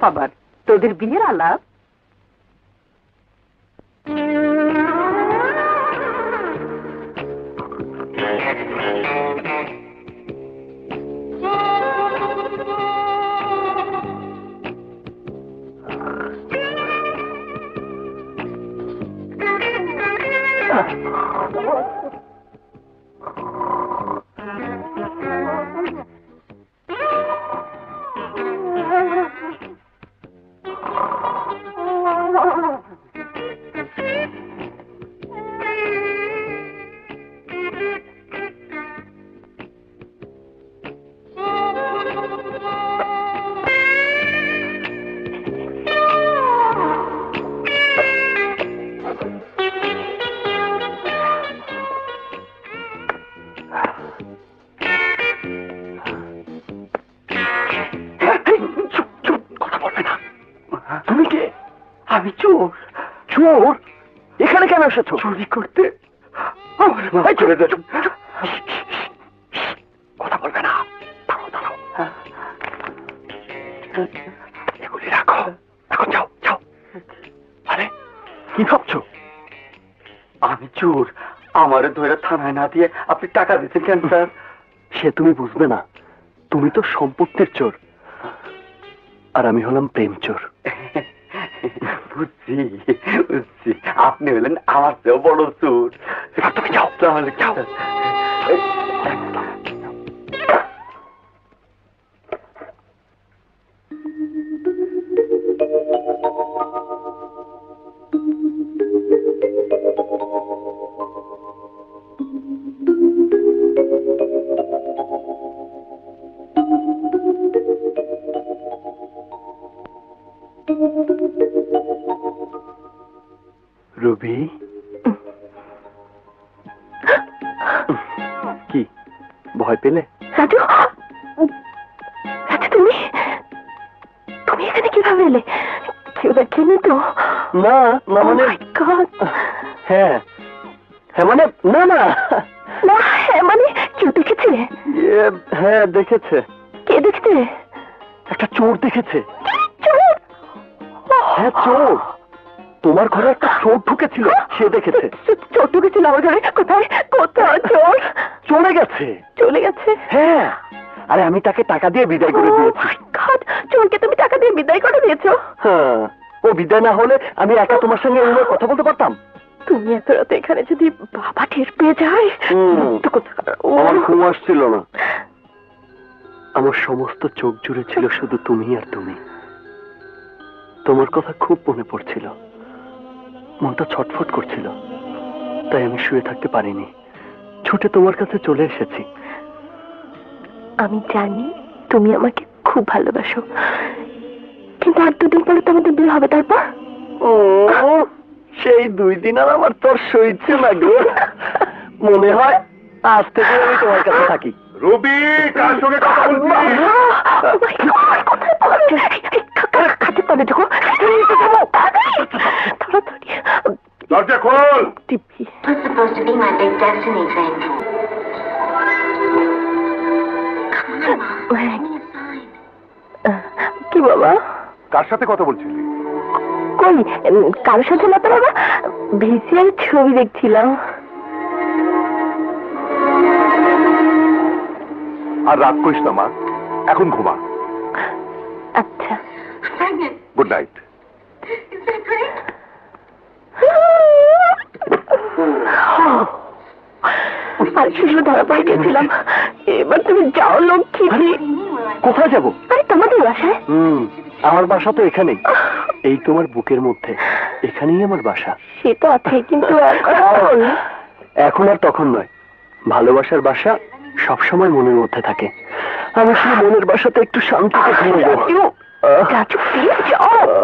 আলাপ আবার? তোদের বিয়ের আলাপ? আমি চোর। চোর? এখানে কেন এসেছো? চুরি করতে। কথা বলবে না। দাঁড়াও দাঁড়াও, এগুলি রাখো। এখন যাও যাও। আরে কি ভাবছো? আমি চোর, আমারে ধরে থানায় না দিয়ে আপনি টাকা দিচ্ছেন কেন স্যার? সে তুমি বুঝবে না, তুমি তো সম্পত্তির চোর, আর আমি হলাম প্রেম চোর। বুঝছি বুঝছি, আপনি হলেন আমার চেয়েও বড় চোর। এবার তুমি যাও, তাহলে যাও। রবি, কি ভয় পেলে? রাজু, রাজু তুমি তুমি এখানে কিভাবে এলে? কেউ দেখেনি তো? না না, মানে হ্যাঁ হ্যাঁ মানে না না না, হ্যাঁ মানে কেউ দেখেছে? হ্যাঁ দেখেছে। কে দেখেছে? একটা চোর দেখেছে। চোর? হ্যাঁ চোর, তোমার ঘরে একটা চোর ঢুকেছিল, সে দেখেছে। চোর ঢুকেছিল আমার ঘরে? কোথায় কোথায় চোর? চলে গেছে। চলে গেছে? হ্যাঁ, আরে আমি তাকে টাকা দিয়ে বিদায় করে দিয়েছি। চোরকে তুমি টাকা দিয়ে বিদায় করে দিয়েছো? হ্যাঁ, ও বিদায় না হলে আমি একা তোমার সঙ্গে এভাবে কথা বলতে পারতাম? তুমি এত রাতে এখানে যদি বাবা টের পেয়ে যায়। আমার ঘুম আসছিল না, আমার সমস্ত চোখ জুড়ে ছিল শুধু তুমি আর তুমি। তোমার কথা খুব মনে পড়ছিল, মনটা ছটফট করছিল, তাই আমি শুয়ে থাকতে পারিনি, ছুটে তোমার কাছে চলে এসেছি। আমি জানি তুমি আমাকে খুব ভালোবাসো, কিন্তু আর দুদিন পরে তো আমাদের বিয়ে হবে। তারপর সেই 2 দিন আর আমার তোর সইছে না গো। মনে হয় আজ থেকে আমি তোমার কাছে থাকি। রবি, কার সঙ্গে কথা বলছিস? খাতে পাবে যখন দরজা খোল। কি বাবা? কার সাথে কথা বলছিলি? কই, কারোর সাথে না তো বাবা, ভিসিআর ছবি দেখছিলাম। আর রাত করিস না মা, এখন ঘুমা। আচ্ছা, গুড নাইট। আর শুধু ধরা পড়ে গেছিলাম। এবার তুমি যাও লক্ষ্মী। কোথায় যাবো? আরে তোমাদের বাসায়। আমার বাসা তো এখানেই, এই তোমার বুকের মধ্যে, এখানেই আমার বাসা। সে তো আছে, কিন্তু এখন আর তখন নয়। ভালোবাসার বাসা সবসময় মনের মধ্যে থাকে। আমি সেই মনের বাসাতে একটু শান্তিতে ঘুমাবো।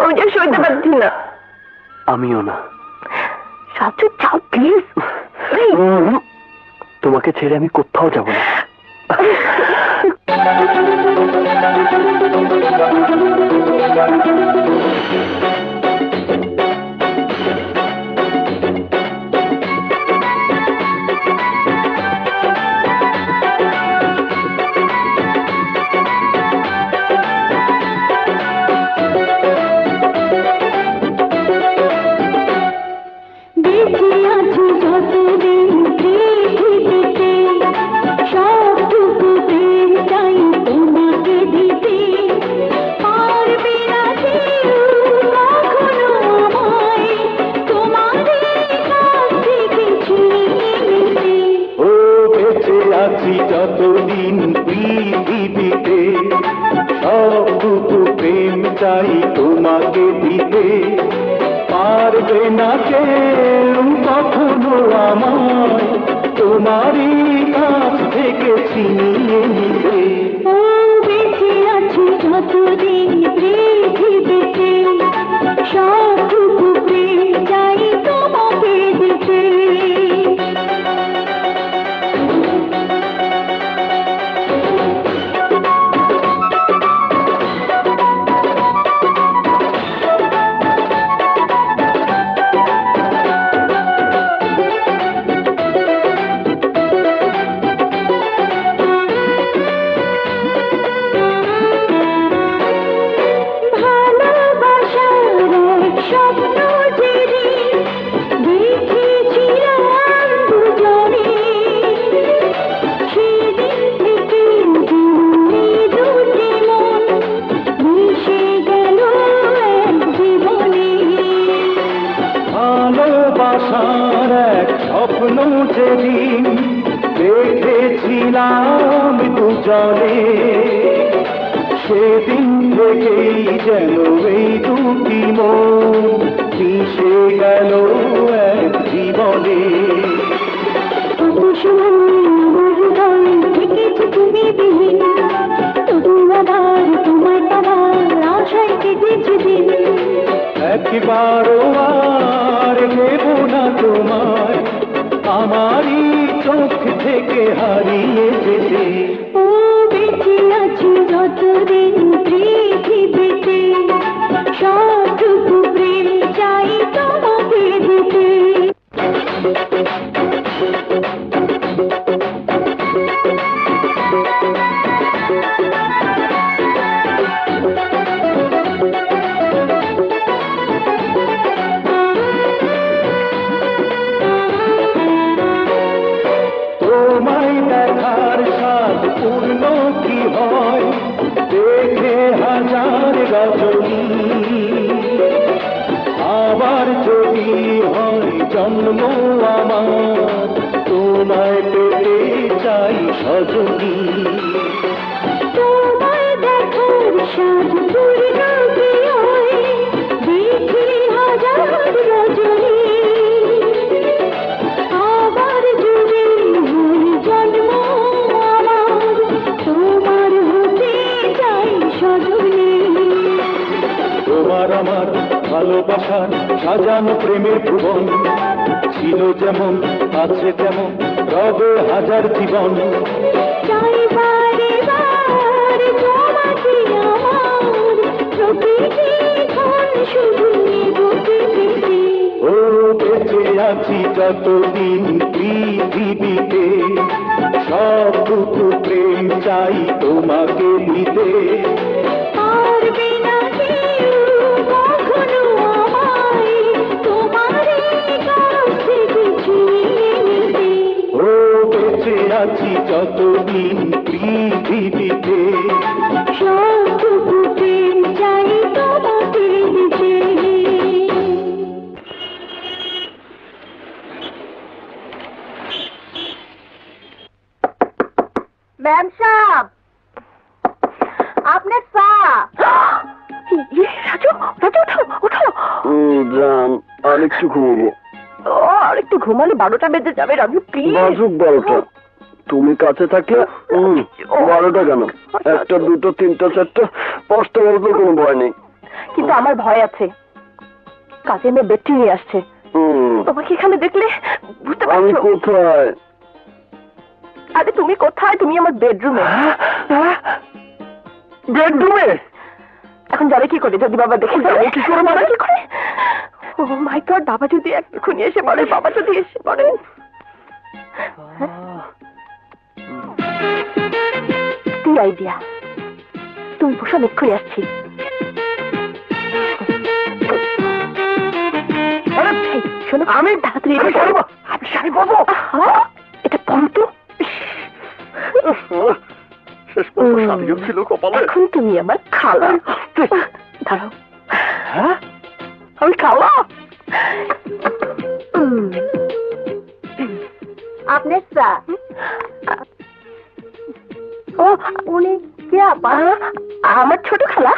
আমি যা সইতে পারছি না। আমিও না। রাজু যাও প্লিজ। তোমাকে ছেড়ে আমি কোথাও যাব না। আছি যতদিন পৃথিবীতে, সবটুকু প্রেম চাই তোমাকে দিতে। পারবে না কেউ কখনো আমায় তোমারই কাছ থেকে ছিনিয়ে নিতে। ও বেঁচে আছি যতদিন পৃথিবীতে, সবটুকু প্রেম চাই তোমাকে দিতে। ভালোবাসার এক স্বপ্ন যেদিন দেখেছিলাম দুজনে, সেদিন থেকেই যেন এই দুটি মন মিশে গেল এক জীবনে। তুমি বিহীন, তবু আবার তোমার পাওয়ার আশায় কেটেছে দিন। একবারও আর নেব না তোমায় আমারই চোখ থেকে হারিয়ে যেতে। ও বেঁচে আছি যতদিন পৃথিবীতে, সবটুকু প্রেম চাই তোমাকে দিতে। তোমায় দেখার স্বাদ পূর্ণ কি হয় দেখে হাজার রজনী, আবার যদি হয় জন্ম আমার তোমায় পেতে চাই সজনী। তোমায় দেখার স্বাদ পূর্ণ কি হয় দেখে হাজার রজনী, আবার যদি হয় জন্ম আমার তোমার হতে চাই সজনী। তোমার আমার ভালোবাসার সাজানো প্রেমের ভুবন, ছিল যেমন আছে তেমন রবে হাজার জীবন। চাই বারে বারে তোমাকে আমার, প্রতিদিন শুধু বুঝতে। ও বেঁচে আছি যতদিন পৃথিবীতে, সবটুকু প্রেম চাই তোমাকে দিতে। পারবে না কেউ কখনো আমায় তোমারই কাছ থেকে ছিনিয়ে নিতে। ও বেঁচে আছি যতদিন পৃথিবীতে, সবটুকু প্রেম চাই তোমাকে দিতে। ম্যাম সাহেব, আপনার চা। রাজু, রাজু ওঠো ওঠো। জান, আর একটু ঘুমবো। আর একটু ঘুমালে 12টা বেজে যাবে রাজু, প্লিজ। বাজুক 12টা, তুমি কাছে থাকলে 12টা কেন, 1টা 2টা 3টা 4টা 5টা বলতে কোনো ভয় নেই। কিন্তু আমার ভয় আছে, কাজে মেয়ে বেডটি নিয়ে আসছে। তোমাকে এখানে দেখলে বুঝতে আমি পারছো? কোথায়? আরে তুমি কোথায়? তুমি আমার বেডরুমে। বেডরুমে? এখন যাবে কি করে যদি বাবা দেখে যাবো কি করে মানে? কি করে? ও মাই গড, বাবা যদি এক্ষুনি এসে পড়ে, বাবা যদি এসে পড়ে। কি আইডিয়া, তুমি বসো, আমি এক্ষুনি আসছি। এই, শোনো, আমি তাড়াতাড়ি আমি করবো, আমি শাড়ি পরবো। এটা পড়ো তো। শেষ পর্যন্ত শাড়িও ছিল কপালে। এখন তুমি আমার খালা। দাঁড়াও, হ্যাঁ, আমি খালা। আপনার চা। ও উনি কে আপা? আমার ছোট খালা।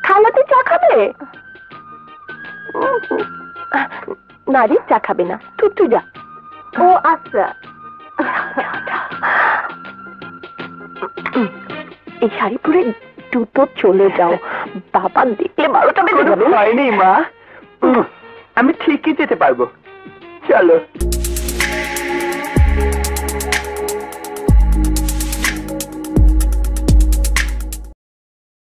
খালাতে চা খাবে? নারী চা খাবে না, তুই যা। ও আচ্ছা। এই শাড়ি পরে দ্রুত চলে যাও, বাবা দেখলে 12টা বেজে যাবে। হয়নি মা, আমি ঠিকই যেতে পারবো, চলো।